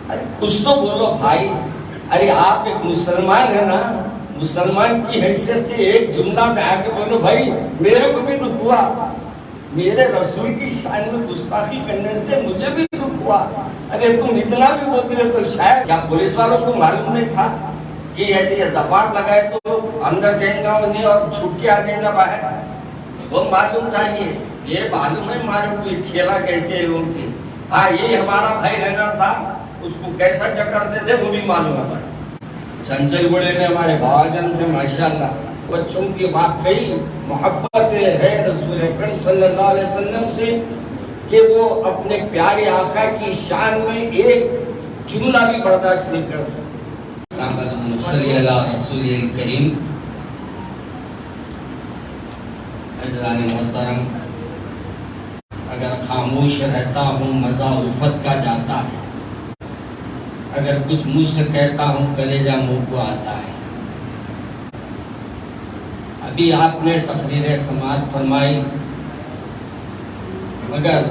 ارے کچھ تو بولو بھائی. ارے آپ ایک مسلمان ہے نا, مسلمان کی حیثیت سے ایک جملہ میں آ کے بولو بھائی میرے کو بھی دکھ ہوا, میرے رسول کی شان میں گستاخی کرنے سے مجھے بھی دکھ ہوا. ارے تم اتنا بھی بولتے ہو تو شاید کیا پولیس والوں کو معلوم نہیں تھا کہ ایسے یہ دفعات لگائے تو اندر جائیں گا انہیں اور چھپ کے آ جائیں گا باہر؟ وہ معلوم تھا. یہ معلوم ہے ہمارے کو کھیلا کیسے ہے ان کی. ہاں یہ ہمارا بھائی رہنا تھا, اس کو کیسا چکرتے تھے وہ بھی معلوم ہے. چنچل بڑے میں ہمارے بابا جان تھے ماشاءاللہ. بچوں کی واقعی محبت ہے رسول اکرم صلی اللہ علیہ وسلم سے کہ وہ اپنے پیارے آقا کی شان میں ایک جملہ بھی برداشت نہیں کر سکتے. صلی اللہ رسول کریم. عزیزان محترم, اگر خاموش رہتا ہوں مزہ الفت کا جاتا ہے, اگر کچھ مجھ سے کہتا ہوں کلیجہ منہ کو آتا ہے. ابھی آپ نے تقریر سماعت فرمائی, مگر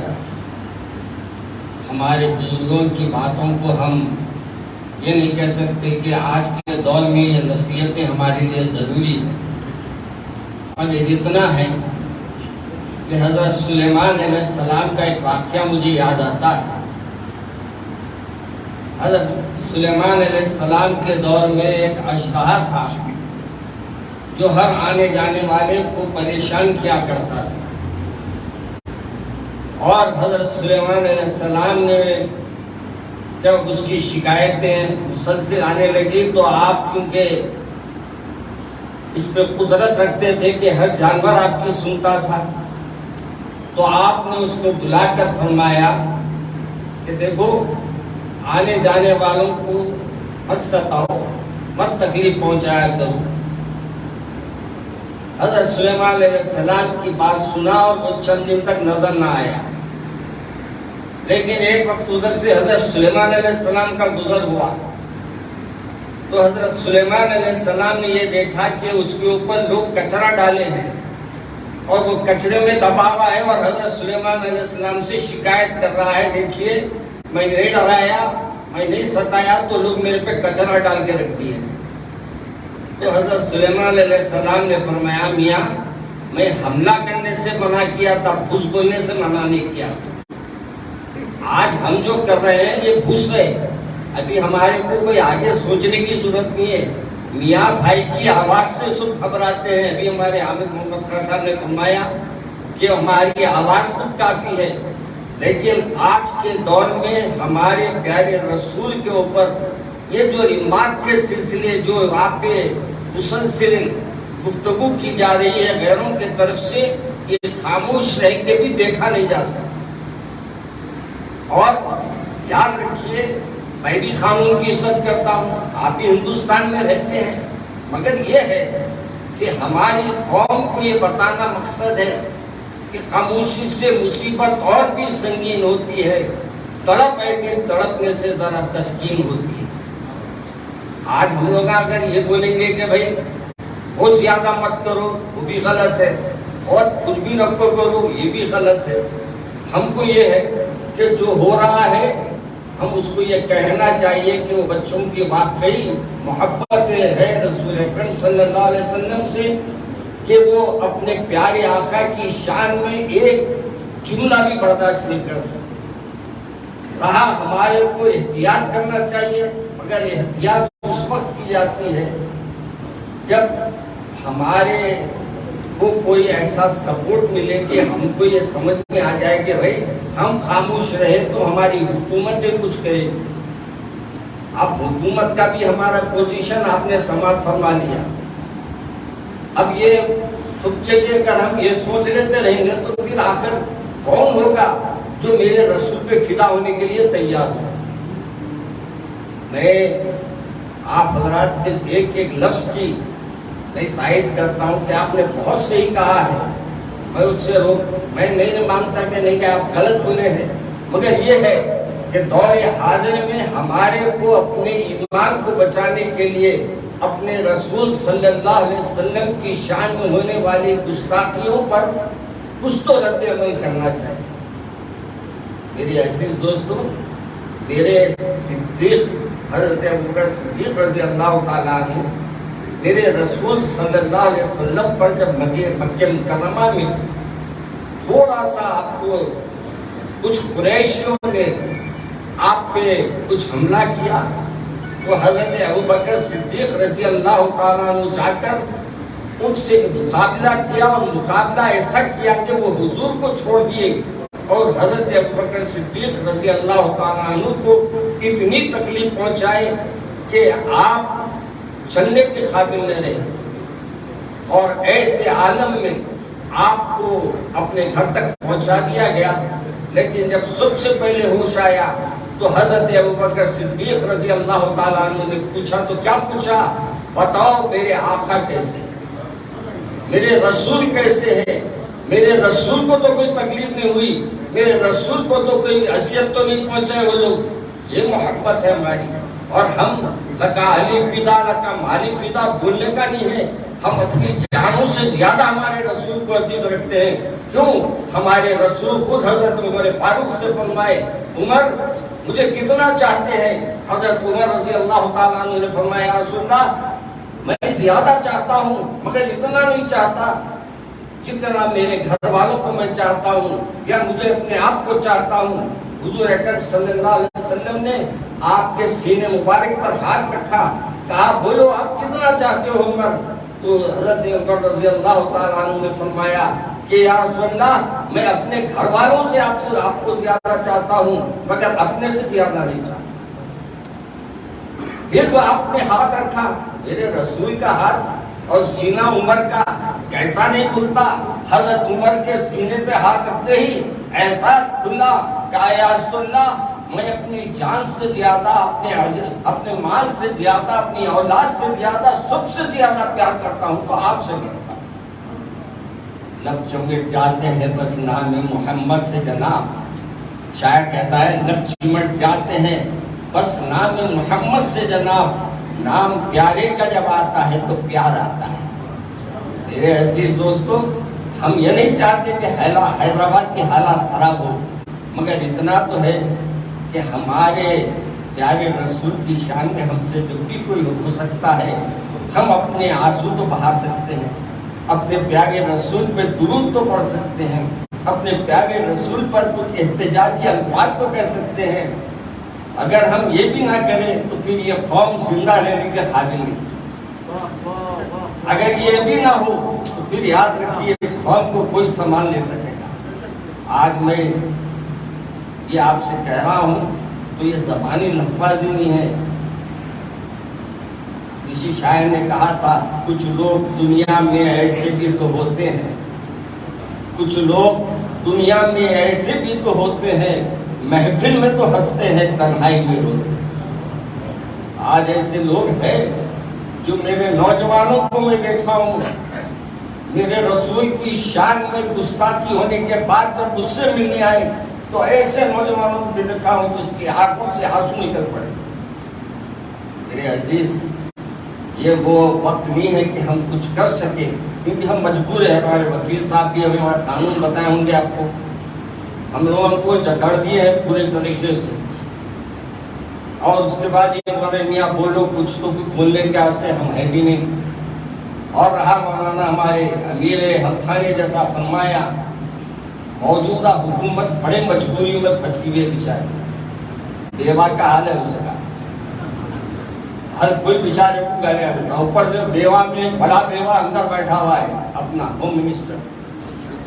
ہمارے بزرگوں کی باتوں کو ہم یہ نہیں کہہ سکتے کہ آج کے دور میں یہ نصیحتیں ہمارے لیے ضروری ہیں. مگر اتنا ہے کہ حضرت سلیمان علیہ السلام کا ایک واقعہ مجھے یاد آتا ہے. حضرت سلیمان علیہ السلام کے دور میں ایک اشتہا تھا جو ہر آنے جانے والے کو پریشان کیا کرتا تھا. اور حضرت سلیمان علیہ السلام نے جب اس کی شکایتیں مسلسل آنے لگی تو آپ کیونکہ اس پہ قدرت رکھتے تھے کہ ہر جانور آپ کی سنتا تھا, تو آپ نے اس کو بلا کر فرمایا کہ دیکھو آنے جانے والوں کو مت ستاؤ, مت تکلیف پہنچایا کرو. حضرت سلیمان علیہ السلام کی بات سنا اور وہ چند دن تک نظر نہ آیا. لیکن ایک وقت ادھر سے حضرت سلیمان علیہ السلام کا گزر ہوا تو حضرت سلیمان علیہ السلام نے یہ دیکھا کہ اس کے اوپر لوگ کچرا ڈالے ہیں اور وہ کچرے میں دبا ہوا ہے, اور حضرت سلیمان علیہ السلام سے شکایت کر رہا ہے دیکھیے میں نہیں ڈرایا, میں نہیں ستایا, تو لوگ میرے پہ کچرا ڈال کے رکھ دیے. تو حضرت سلیمان علیہ السلام نے فرمایا میاں میں حملہ کرنے سے منع کیا تھا, گھس بولنے سے منع نہیں کیا تھا. آج ہم جو کر رہے ہیں یہ گھس رہے, ابھی ہمارے کو کوئی آگے سوچنے کی ضرورت نہیں ہے. میاں بھائی کی آواز سے سب گھبراتے ہیں. ابھی ہمارے حامد محمد خان صاحب نے فرمایا کہ ہماری آواز خود کافی ہے, لیکن آج کے دور میں ہمارے پیارے رسول کے اوپر یہ جو ریمارک کے سلسلے جو واقع مسلسل گفتگو کی جا رہی ہے غیروں کی طرف سے, یہ خاموش رہ کے بھی دیکھا نہیں جا سکتا. اور یاد رکھیے میں بھی قانون کی عزت کرتا ہوں, آپ بھی ہندوستان میں رہتے ہیں, مگر یہ ہے کہ ہماری قوم کو یہ بتانا مقصد ہے کہ خاموشی سے مصیبت اور بھی سنگین ہوتی ہے, تڑپ ہے کہ تڑپنے سے ذرا تسکین ہوتی ہے. آج ہم لوگ اگر یہ بولیں گے کہ بھائی بہت زیادہ مت کرو وہ بھی غلط ہے, اور کچھ بھی نہ کرو یہ بھی غلط ہے. ہم کو یہ ہے کہ جو ہو رہا ہے ہم اس کو یہ کہنا چاہیے کہ وہ بچوں کی واقعی محبت ہے رسول اکرم صلی اللہ علیہ وسلم سے کہ وہ اپنے پیارے آقا کی شان میں ایک جملہ بھی برداشت نہیں کر سکتے. رہا ہمارے کو احتیاط کرنا چاہیے, مگر احتیاط اس وقت کی جاتی ہے جب ہمارے کو کوئی ایسا سپورٹ ملے کہ ہم کو یہ سمجھ میں آ جائے کہ بھائی ہم خاموش رہے تو ہماری حکومت کچھ کرے گی. اب حکومت کا بھی ہمارا پوزیشن آپ نے سماعت فرما لیا. اب یہ سب جگہ اگر ہم یہ سوچ لیتے رہیں گے تو پھر آخر کون ہوگا جو میرے رسول پہ فدا ہونے کے لیے تیار ہو. میں آپ حضرات کے ایک ایک لفظ کی میں تائید کرتا ہوں کہ آپ نے بہت صحیح کہا ہے. میں اس سے میں نہیں مانتا کہ نہیں کہ آپ غلط بولے ہیں, مگر یہ ہے کہ دور حاضر میں ہمارے کو اپنے ایمان کو بچانے کے لیے اپنے رسول صلی اللہ علیہ وسلم کی شان میں ہونے والی گستاخیوں پر کچھ تو رد عمل کرنا چاہیے. میری عزیز دوستو, میرے صدیق حضرت ابوبکر صدیق رضی اللہ تعالیٰ عنہ میرے رسول صلی اللہ علیہ وسلم پر جب مکہ مکرمہ میں تھوڑا سا آپ کو کچھ قریشیوں نے آپ پہ کچھ حملہ کیا تو حضرت ابوبکر صدیق رضی اللہ تعالیٰ عنہ جا کر ان سے مقابلہ کیا، اور مقابلہ ایسا کیا کہ وہ حضور کو چھوڑ دیے، اور حضرت ابوبکر صدیق رضی اللہ تعالیٰ عنہ کو اتنی تکلیف پہنچائے کہ آپ چلنے کے قابل نہ رہے، اور ایسے عالم میں آپ کو اپنے گھر تک پہنچا دیا گیا۔ لیکن جب سب سے پہلے ہوش آیا تو حضرت ابوبکر صدیق رضی اللہ تعالیٰ عنہ نے پوچھا، تو کیا پوچھا؟ بتاؤ میرے آقا کیسے، میرے رسول کیسے ہے؟ میرے رسول کو تو کوئی تکلیف نہیں ہوئی، میرے رسول کو تو کوئی اذیت تو نہیں پہنچائے وہ لوگ۔ یہ محبت ہے ہماری، اور ہم لکا علی فدا لکا مالی فدا بولنے کا نہیں ہے، ہم اپنی جانوں سے زیادہ ہمارے رسول کو عزیز رکھتے ہیں۔ کیوں؟ ہمارے رسول خود حضرت عمر فاروق سے فرمائے، عمر مجھے کتنا چاہتے ہیں؟ حضرت عمر رضی اللہ تعالیٰ عنہ نے فرمایا، یا رسول اللہ میں زیادہ چاہتا ہوں مگر اتنا نہیں چاہتا جتنا میرے گھر والوں کو میں چاہتا ہوں یا مجھے اپنے آپ کو چاہتا ہوں۔ حضور اکرم صلی اللہ علیہ وسلم نے آپ کے سینے مبارک پر ہاتھ رکھا، کہا بولو آپ کتنا چاہتے ہو عمر؟ تو حضرت عمر رضی اللہ تعالیٰ عنہ نے فرمایا کہ یا رسول اللہ میں اپنے گھر والوں سے آپ کو زیادہ چاہتا ہوں مگر اپنے سے زیادہ نہیں چاہتا۔ پھر وہ آپ نے ہاتھ رکھا، میرے رسول کا ہاتھ اور سینہ عمر کا کیسا نہیں کھلتا؟ حضرت عمر کے سینے پہ ہاتھ رکھتے ہی ایسا کھلا، کہا یا رسول اللہ میں اپنی جان سے زیادہ، اپنے مال سے زیادہ، اپنی اولاد سے زیادہ، سب سے زیادہ پیار کرتا ہوں، تو آپ سے بھی کرتا ہوں۔ لب چمٹ جاتے ہیں بس نام محمد سے جناب، شاعر کہتا ہے لب چمٹ جاتے ہیں بس نام محمد سے جناب، نام پیارے کا جب آتا ہے تو پیار آتا ہے۔ میرے عزیز دوستو، ہم یہ نہیں چاہتے کہ حیدرآباد کے حالات خراب ہو، مگر اتنا تو ہے کہ ہمارے پیارے رسول کی شان میں ہم سے جب بھی کوئی ہو سکتا ہے ہم اپنے آنسو تو بہا سکتے ہیں، اپنے پیارے رسول پہ درود تو پڑھ سکتے ہیں، اپنے پیارے رسول پر کچھ احتجاجی الفاظ تو کہہ سکتے ہیں۔ اگر ہم یہ بھی نہ کریں تو پھر یہ قوم زندہ رہنے کے قابل نہیں۔ اگر یہ بھی نہ ہو تو پھر یاد رکھیے اس قوم کو کوئی سنبھال نہیں سکے گا۔ آج میں یہ آپ سے کہہ رہا ہوں تو یہ زبانی لفظی نہیں ہے۔ کسی شاعر نے کہا تھا کچھ لوگ دنیا میں ایسے بھی تو ہوتے ہیں، کچھ لوگ دنیا میں ایسے بھی تو ہوتے ہیں، محفل میں تو ہنستے ہیں تنہائی میں روتے ہیں۔ آج ایسے لوگ ہیں جو میرے نوجوانوں کو میں دیکھا ہوں، میرے رسول کی شان میں گستاخی ہونے کے بعد جب اس سے ملنے آئے تو ایسے نوجوانوں کو بھی دیکھا ہوں جس کی آنکھوں سے آنسو نکل پڑے۔ میرے عزیز، یہ وہ وقت نہیں ہے کہ ہم کچھ کر سکیں، کیونکہ ہم مجبور ہیں۔ ہمارے وکیل صاحب بھی ہمیں ہمارے قانون بتائے ہوں گے آپ کو، ہم لوگوں کو جکڑ دیے ہیں پورے طریقے سے، اور اس کے بعد یہ بولے میاں بولو کچھ تو کچھ بولنے کے آسے ہم ہے بھی نہیں۔ اور رہا مولانا ہمارے امیر حمخانی جیسا فرمایا، موجودہ حکومت بڑے مجبوریوں میں پھنسی ہوئی بیچارے، بیوہ کا حال ہے اس کا، ہر کوئی بیچارے کو گالیاں دیتا، اوپر سے بیوہ میں بڑا بیوہ اندر بیٹھا ہوا ہے اپنا ہوم منسٹر،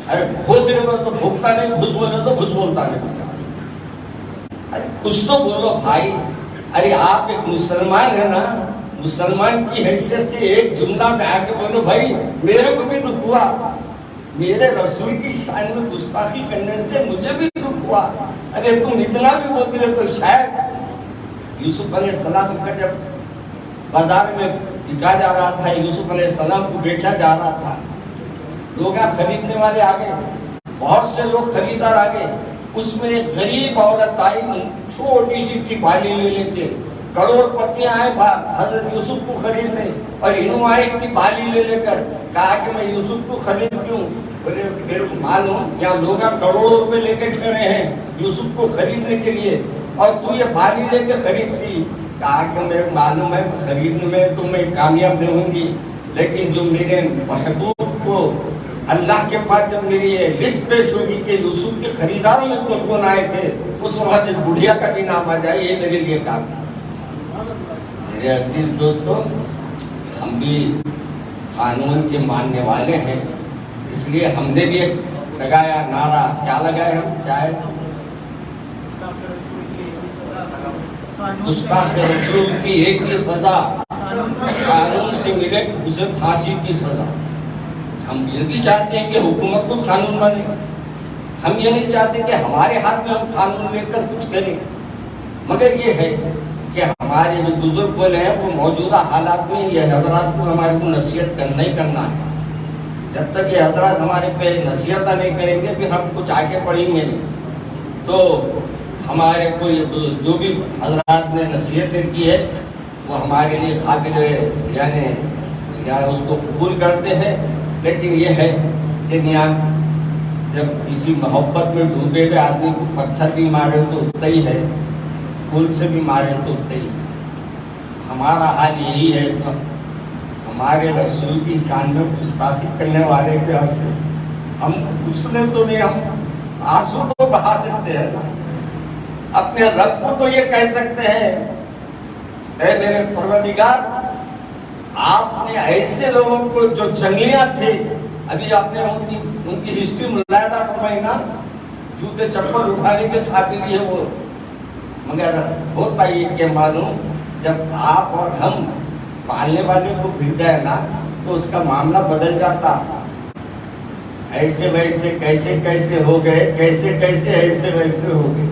ارے بہت دیر پر تو بھوکتا نہیں، گھس بولے تو گھس بولتا نہیں بیچارہ۔ ارے کچھ تو بولو بھائی، ارے آپ ایک مسلمان ہے نا، مسلمان کی حیثیت سے ایک جملہ میں آ کے بولو بھائی میرے کو بھی دکھ ہوا، میرے رسول کی شان میں گستاخی کرنے سے مجھے بھی دکھ ہوا۔ ارے تم اتنا بھی بولتے ہو تو شاید یوسف علیہ السلام کا جب بازار میں بکا جا رہا تھا، یوسف علیہ السلام کو بیچا جا رہا تھا، لوگ خریدنے والے آگے، بہت سے لوگ خریدار آگے، اس میں ایک غریب عورت آئی، چھوٹی سی کی بالی لے لے کے، کروڑ پتیاں آئے حضرت یوسف کو خریدنے، اور انہوں آئے کی بالی لے لے کر، کہا کہ میں یوسف کو خرید کیوں؟ بولے میرے کو معلوم یہاں لوگ کروڑوں روپے لے کے ٹھہرے ہیں یوسف کو خریدنے کے لیے، اور تو یہ بالی لے کے خریدتی. کہا کہ میرے معلوم ہے خریدنے میں تو میں کامیاب نہیں ہوں گی، لیکن جو میرے محبوب کو اللہ کے پاس جب میری یہ لسٹ پیش ہوگی کہ یوسف کے خریداروں میں کون کون آئے تھے، اس وقت ایک بڑھیا کا بھی نام آ جائے، یہ میرے لیے کافی. میرے عزیز دوستو، ہم بھی قانون کے ماننے والے ہیں، اس لیے ہم نے بھی ایک لگایا نعرہ. کیا لگائے ہم؟ کیا ہے؟ گستاخ رسول کی ایک ہی سزا قانون سے ملے، اسے پھانسی کی سزا. ہم یہ بھی چاہتے ہیں کہ حکومت کو قانون مانے. ہم یہ نہیں چاہتے کہ ہمارے ہاتھ میں ہم قانون لے کر کچھ کریں، مگر یہ ہے کہ ہمارے جو بزرگ بولے ہیں وہ موجودہ حالات میں یہ حضرات کو ہمارے کو نصیحت کرنا ہی کرنا ہے. جب تک یہ حضرات ہمارے پہ نصیحت نہیں کریں گے پھر ہم کچھ آگے پڑھیں گے نہیں. تو ہمارے کو جو بھی حضرات نے نصیحتیں کی ہے وہ ہمارے لیے قابل یعنی اس کو قبول کرتے ہیں. لیکن یہ ہے کہ جب کسی محبت میں ڈوبے ہوئے آدمی کو پتھر بھی مارے تو اتنا ہی ہے، پھول سے بھی مارے تو اتنا ہی. ہمارا حال یہی ہے اس وقت. ہمارے رسول کی شان میں گستاخی کرنے والے کے حق سے ہم کچھ نے تو نہیں، ہم آنسو تو بہا سکتے ہیں نا. اپنے رب کو تو یہ کہہ سکتے ہیں اے میرے پروردگار، آپ نے ایسے لوگوں کو جو جنگلیاں تھے، ابھی آپ نے ان کی ہسٹری ملاحظہ فرمائی نا، جوتے چپل اٹھانے کے قابل ہے وہ. مگر ہوتا یہ کہ معلوم جب آپ اور ہم پالنے والے کو مل جائے نا تو اس کا معاملہ بدل جاتا. ایسے ویسے کیسے کیسے ہو گئے، کیسے کیسے ایسے ویسے ہو گئے.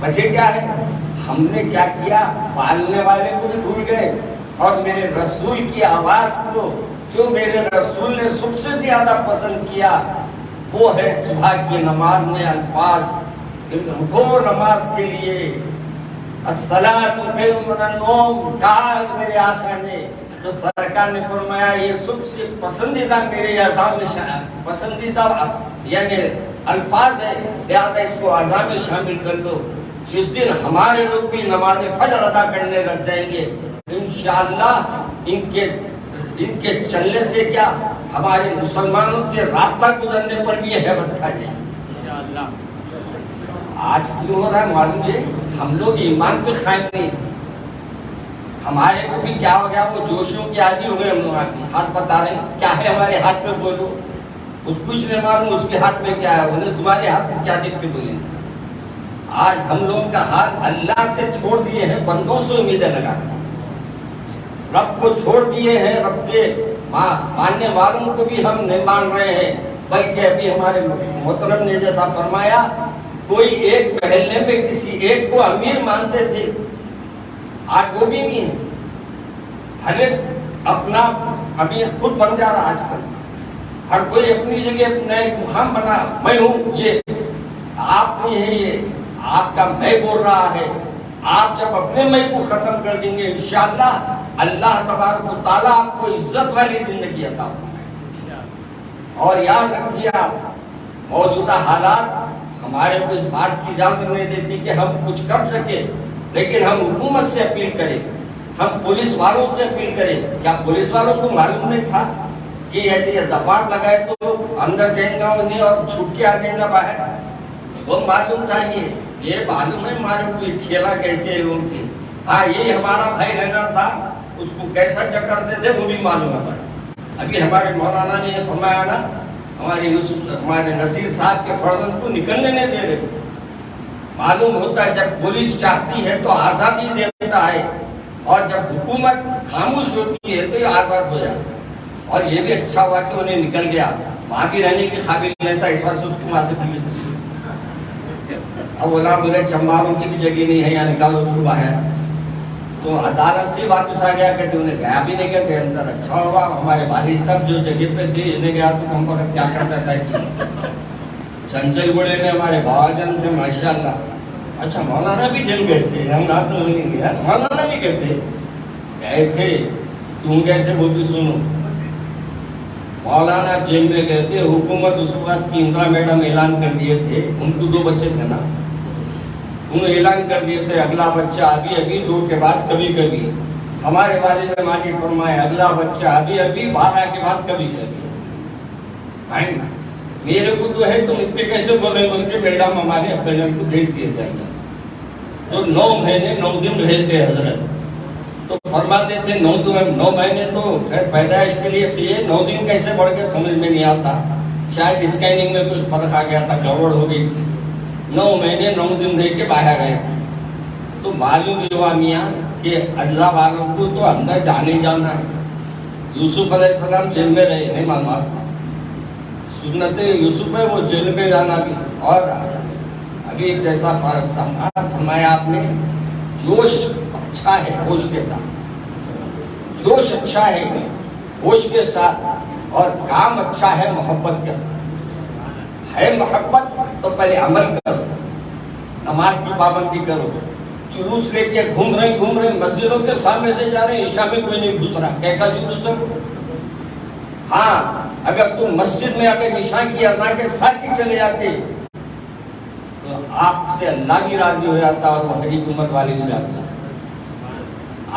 وجہ کیا ہے؟ ہم نے کیا کیا؟ پالنے والے کو بھی بھول گئے، اور میرے رسول کی آواز کو جو میرے رسول نے سب سے زیادہ پسند کیا وہ ہے صبح کی نماز میں الفاظ. رکوع نماز کے لیے الصلاۃ خیر من النوم کہا میرے آقا نے، تو سرکار نے فرمایا یہ سب سے پسندیدہ میرے اذان میں پسندیدہ یعنی الفاظ ہے، لہذا اس کو اذان میں شامل کر دو. جس دن ہمارے لوگ بھی نماز فجر ادا کرنے لگ جائیں گے انشاءاللہ، ان کے چلنے سے کیا ہمارے مسلمانوں کے راستہ گزرنے پر بھی یہ ہیبت کھا جائے انشاءاللہ. آج کیوں ہو رہا ہے معلوم ہے؟ ہم لوگ ایمان پہ قائم نہیں. ہمارے کو بھی کیا ہو گیا، وہ جوشوں کی عادی ہو گئے. ہم لوگ ہاتھ بتا رہے ہیں کیا ہے ہمارے ہاتھ میں، بولو. اس کچھ نہیں معلوم اس کے ہاتھ میں کیا ہے، انہیں تمہارے ہاتھ میں کیا دیکھ کے بولیں. آج ہم لوگوں کا حال اللہ سے چھوڑ دیے ہیں، بندوں سے امیدیں لگا، رب کو چھوڑ دیے ہیں. رب کے ماننے والوں کو بھی ہم نہیں مان رہے ہیں، بلکہ ابھی ہمارے محترم نے جیسا فرمایا کوئی ایک محلے میں کسی ایک کو امیر مانتے تھے، آج وہ بھی نہیں ہے. ہر ایک اپنا امیر خود بن جا رہا. آج کل ہر کوئی اپنی جگہ اپنا ایک مقام بنا، میں ہوں، یہ آپ نہیں ہے، یہ آپ کا میں بول رہا ہے. آپ جب اپنے میں کو ختم کر دیں گے انشاءاللہ اللہ تبارک و تعالیٰ آپ کو عزت والی زندگی عطا فرمائے. اور یاد رکھیے آپ موجودہ حالات ہمارے کو اس بات کی اجازت نہیں دیتی کہ ہم کچھ کر سکیں، لیکن ہم حکومت سے اپیل کریں، ہم پولیس والوں سے اپیل کریں. کیا پولیس والوں کو معلوم نہیں تھا کہ ایسے یہ دفعات لگائے تو اندر جائیں گا نہیں اور چھوٹ کے آ جائیں گا باہر؟ وہ معلوم تھا. یہ معلوم ہے ہمارے کوئی کھیلا کیسے ہے ان کی. ہاں یہ ہمارا بھائی رہنا تھا، اس کو کیسا چکرتے تھے وہ بھی معلوم ہے. ابھی ہمارے مولانا نے فرمایا نا، ہمارے نصیر صاحب کے فرزند کو نکلنے نہیں دے رہے تھے. معلوم ہوتا ہے جب پولیس چاہتی ہے تو آزادی دیتا ہے، اور جب حکومت خاموش ہوتی ہے تو یہ آزاد ہو جاتا ہے. اور یہ بھی اچھا ہوا کہ انہیں نکل گیا، وہاں بھی رہنے کے قابل نہیں تھا، اس وجہ سے اس کو وہاں سے پولیس. اب بولا بولے چمباروں کی بھی جگہ نہیں ہے، یہاں نکالو اس کو باہر. تو عدالت سے واپس آ گیا کہ انہیں گیا بھی نہیں کرتے اندر. اچھا ہوا ہمارے والد صاحب جو جگہ پہ تھے انہیں گیا تو ہم وقت کیا کرتا تھا کہ چنچل گڑے میں ہمارے بابا جان تھے ماشاءاللہ. اچھا مولانا بھی جل گئے تھے، ہم نہ تو نہیں گیا، مولانا بھی گئے تھے. کیوں گئے تھے وہ بھی سنو. مولانا جیل میں گئے تھے، حکومت اس وقت کی اندرا میڈم اعلان کر دیے تھے، ان کو 2 بچے تھے نا، انہوں نے اعلان کر دیے تھے اگلا بچہ ابھی ابھی، 2 کے بعد کبھی کبھی. ہمارے والد نے ماں نے فرمایا اگلا بچہ ابھی ابھی، 12 کے بعد کبھی کبھی. میرے کو تو ہے تم اتنے کیسے بولے بول کے میڈم ہمارے ابے جان کو بھیج دیے تھے. تو 9 مہینے 9 دن رہے تھے حضرت. تو فرماتے تھے 9 مہینے تو خیر پیدائش کے لیے صحیح ہے، 9 دن کیسے بڑھ گئے سمجھ میں نہیں آتا. شاید اسکیننگ میں کچھ فرق آ گیا تھا، گڑبڑ ہو گئی تھی. 9 مہینے 9 دن رہ کے باہر آئے تھے. تو معلوم ہوا میاں کہ اللہ والوں کو تو اندر جانے جانا ہے. یوسف علیہ السلام جیل میں رہے، نہیں معلوم، سنت یوسف ہے وہ جیل میں جانا بھی. اور ابھی جیسا فرمایا آپ نے، جوش اچھا ہے ہوش کے ساتھ، جوش اچھا ہے ہوش کے ساتھ، اور کام اچھا ہے محبت کے ساتھ. ہے محبت تو پہلے عمل کرو، نماز کی پابندی کرو. جلوس لے کے گھوم رہے مسجدوں کے سامنے سے جا رہے ہیں، عشاء میں کوئی نہیں گھس رہا، کہہ کا جلوس ہے. ہاں اگر تم مسجد میں اگر عشاء کی اذان کے ساتھ ہی چلے جاتے تو آپ سے اللہ بھی راضی ہو جاتا اور وہ حریف امت والے بھی راضی.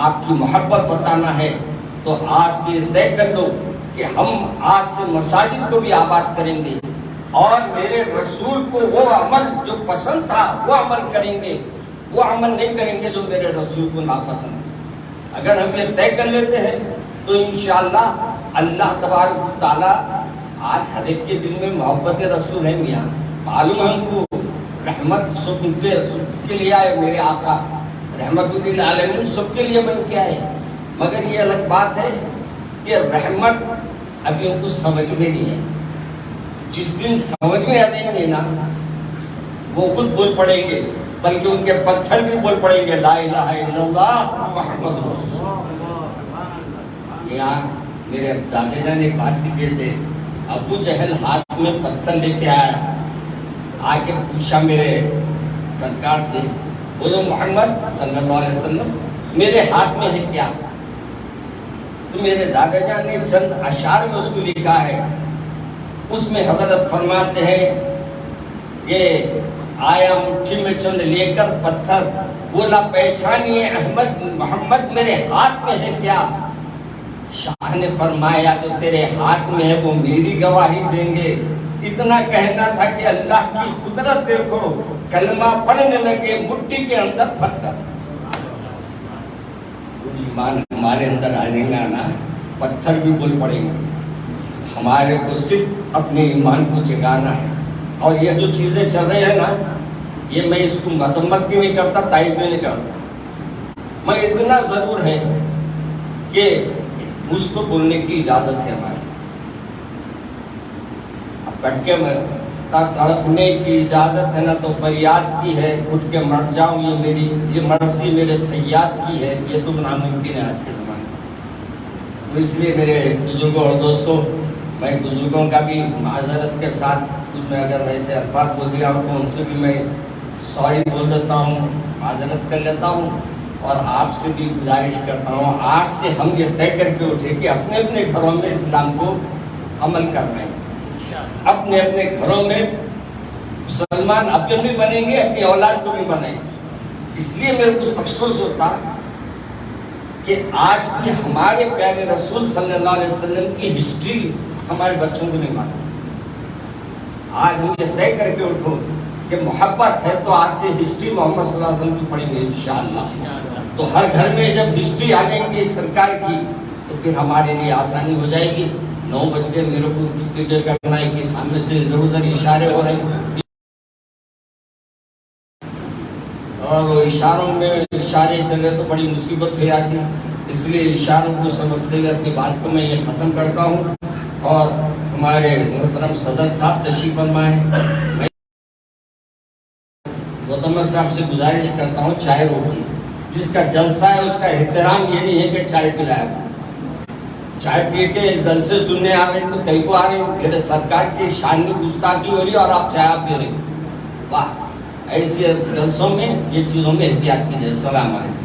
آپ کی محبت بتانا ہے تو آج سے طے کر لو کہ ہم آج سے مساجد کو بھی آباد کریں گے، اور میرے رسول کو وہ عمل جو پسند تھا وہ عمل کریں گے، وہ عمل نہیں کریں گے جو میرے رسول کو ناپسند ہے. اگر ہم یہ طے کر لیتے ہیں تو انشاءاللہ اللہ تبارک و تعالیٰ آج ہر ایک کے دل میں محبت رسول ہے میاں. معلوم ہے ہم کو رحمت سب کے لیے آئے، میرے آقا رحمت للعالمین سب کے لیے بن کے آئے. مگر یہ الگ بات ہے کہ رحمت ابھی ان کو سمجھ میں نہیں ہے. جس دن سمجھ میں آ جائیں گے نا وہ خود بول پڑیں گے، بلکہ ان کے پتھر بھی بول پڑیں گے لا الہ الا اللہ محمد رسول اللہ. یہاں میرے دادا جان ایک بات کہتے تھے، ابو جہل ہاتھ میں پتھر لے کے آیا، آ کے پوچھا میرے سرکار سے، بولو محمد صلی اللہ علیہ وسلم میرے ہاتھ میں ہے کیا؟ تو میرے دادا جان نے چند اشعار میں اس کو لکھا ہے. اس میں حضرت فرماتے ہیں کہ آیا مٹھی میں چند لے کر پتھر، بولا پہچانیے احمد محمد میرے ہاتھ میں ہے کیا؟ شاہ نے فرمایا جو تیرے ہاتھ میں ہے وہ میری گواہی دیں گے. اتنا کہنا تھا کہ اللہ کی قدرت دیکھو، کلمہ پڑھنے لگے مٹھی کے اندر پتھر. ایمان ہمارے اندر آ جائے گا نا پتھر بھی بول پڑیں گے. ہمارے کو صرف اپنے ایمان کو جگانا ہے. اور یہ جو چیزیں چل رہی ہیں نا، یہ میں اس کو مذمت بھی نہیں کرتا، تائید بھی نہیں کرتا، مگر اتنا ضرور ہے کہ اس کو بولنے کی اجازت ہے ہماری. اب کٹ کے میں تڑپنے کی اجازت ہے نا تو فریاد کی ہے، اٹھ کے مر جاؤں یہ مرضی میرے سیاد کی ہے، یہ تو ناممکن ہے آج کے زمانے میں. تو اس لیے میرے بزرگوں اور دوستوں، میں بزرگوں کا بھی معذرت کے ساتھ کچھ میں اگر ویسے الفاظ بول دیا ہوں تو ان سے بھی میں سوری بول دیتا ہوں، معذرت کر لیتا ہوں. اور آپ سے بھی گزارش کرتا ہوں آج سے ہم یہ طے کر کے اٹھے کہ اپنے اپنے گھروں میں اسلام کو عمل کرنا ہے. اپنے اپنے گھروں میں مسلمان اپنے بھی بنیں گے، اپنی اولاد کو بھی بنائیں گے. اس لیے میرے کو افسوس ہوتا کہ آج بھی ہمارے پیارے رسول صلی اللہ علیہ وسلم کی ہسٹری ہمارے بچوں کو نہیں معلوم. آج ہم یہ طے کر کے اٹھو کہ محبت ہے تو آج سے ہسٹری محمد صلی اللہ علیہ وسلم کی پڑھیں گے انشاءاللہ. تو ہر گھر میں جب ہسٹری آ جائیں گی سرکار کی تو پھر ہمارے لیے آسانی ہو جائے گی. 9 بج کے میرے کو کتنی دیر کرنا ہے کہ سامنے سے ادھر ادھر اشارے ہو رہے ہیں، اور وہ اشاروں میں اشارے چلے تو بڑی مصیبت ہو جاتی ہے. اس لیے اشاروں کو سمجھتے ہوئے اپنی بات کو میں یہ ختم کرتا ہوں. اور ہمارے محترم صدر صاحب تشریف فرمائے. میں گوتم صاحب سے گزارش کرتا ہوں چائے روٹی، جس کا جلسہ ہے اس کا احترام یہ نہیں ہے کہ چائے پلایا، چائے پی کے جلسے سننے آ رہے تو کہیں کو آ رہے میرے سرکار کی شان میں گستاخی ہو رہی ہے اور آپ چائے پی رہے. واہ، ایسے جلسوں میں یہ چیزوں میں احتیاط کیجیے. السلام علیکم.